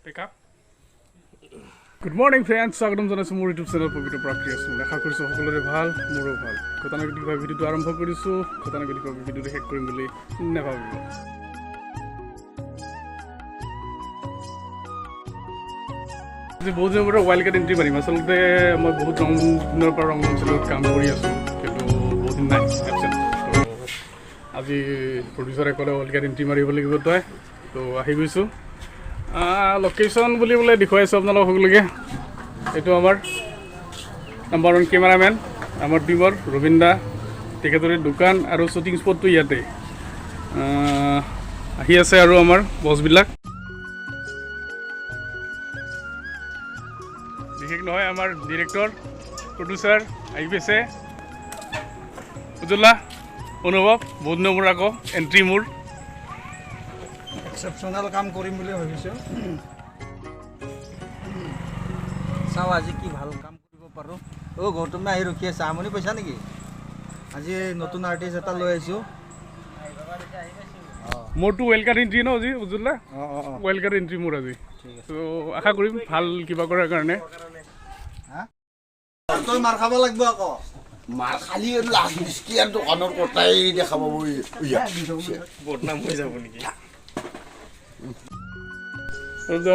Pick up. Good morning, friends. Welcome to my YouTube channel. Pavitra Prakriya. আশা কৰিছো সকলোৰে ভাল, মোৰো ভাল। কথানা গতি ভিডিওটো আৰম্ভ কৰিছো। কথানা গতি ভিডিওটো শেষ কৰিম বুলি নেভাবিব। আজি বহুত দিনৰ পৰা ওয়াইল্ড কাৰ্ড এন্ট্ৰি মাৰিম। আচলতে মই বহুত দিনৰ পৰা ৰংমন টিমত কাম কৰি আছো, কিন্তু বহুত দিন নাই এবসেন্ট। আজি প্ৰডিউচাৰে ক'লে ওয়াইল্ড কাৰ্ড এন্ট্ৰি মাৰিব লাগিব তই, তো আহি গৈছো। লোকেশ্যন বুলিবলৈ দেখুৱাইছোঁ আপোনালোক সকলোকে। এইটো আমাৰ নাম্বাৰ 1 কেমেৰামেন আমাৰ টিমৰ ৰবীন দা, তেখেতৰে দোকান আৰু শ্বুটিং স্পটটো ইয়াতে। আহি আছে আৰু আমাৰ বছবিলাক। বিশেষ নহয়, আমাৰ ডিৰেক্টৰ প্ৰডিউচাৰ আহি পাইছে। উজ্জ্বলা অনুভৱ বহুত দিনৰ মোৰ আকৌ এণ্ট্ৰি মোৰ এক্সেপশ্যনেল কাম কৰিম বুলি ভাবিছোঁ। চাওঁ আজি কি ভাল কাম কৰিব পাৰোঁ। গৌতমে আহি ৰখি আছে, আমনি পাইছা নেকি? আজি নতুন আৰ্টিষ্ট এটা লৈ আহিছোঁ। মোৰতো ওয়াইল্ড কাৰ্ড এন্ট্ৰি ন আজি উজ্জ্বলা। ওয়াইল্ড কাৰ্ড এন্ট্ৰি মোৰ আজি, তো আশা কৰিম ভাল কিবা কৰাৰ কাৰণে। তই মাৰ খাব লাগিব আকৌ। মাৰ খালি দোকানৰ কটাই দেখাব বদনাম হৈ যাব নেকি?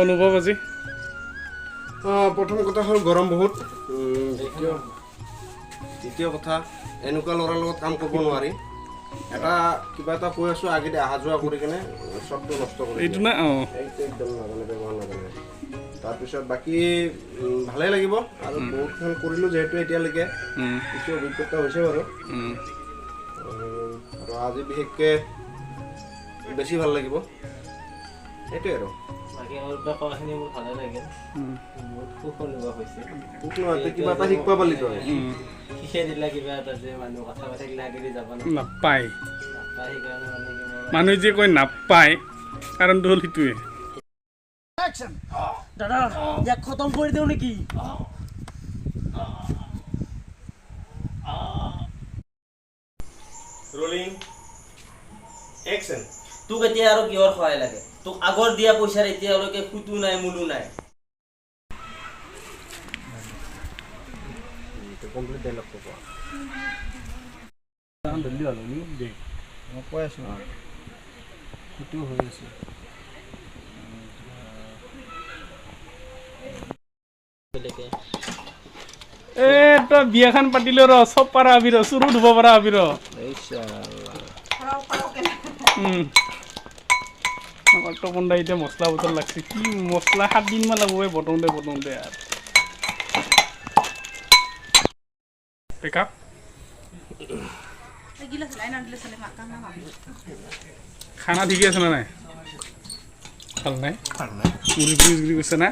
অনুভৱ আজি প্ৰথম কথা হ'ল গৰম বহুত। দ্বিতীয় কথা এনেকুৱা ল'ৰাৰ লগত কাম কৰিব নোৱাৰি। এটা কিবা এটা কৈ আছোঁ আগেদি অহা যোৱা কৰি কিনে চবটো নষ্ট কৰি এইটো না একদম নাজানে, ব্যৱহাৰ নাজানে। তাৰপিছত বাকী ভালেই লাগিব আৰু বহুতখন কৰিলোঁ যিহেতু এতিয়ালৈকে কিছু অভিজ্ঞতা হৈছে বাৰু। আৰু আজি বিশেষকৈ বেছি ভাল লাগিব, সেইটোৱে আৰু। কিবা এটা শিকবা পালি তই নাপায়, মানুহে যে কয় নাপায়, কাৰণটো হ'ল সেইটোৱে। দাদা ইয়াক খতম কৰি দিওঁ নেকি? Rolling action. তোক এতিয়া আৰু কিহৰ সহায় লাগে? তোক আগৰ দিয়া পইচাৰ এতিয়ালৈকে খুটো নাই, মূলো নাই। কমপ্লিট ডাইলগ ক'ব মই কৈ আছোঁ, সেইটো হৈ আছে। তই বিয়াখন পাতিলে ৰ, চব পাৰা আবি ৰ, চুৰু ধুব পাৰা আবি ৰ। আমাৰ তপন দা এতিয়া মছলা বটল লাগছে, কি মছলা 7 দিনমান লাগব বটনতে আৰু। পিকআপ খানা ঠিকে আছে না নাই? ভাল নাই মুড়ি গৈছে না?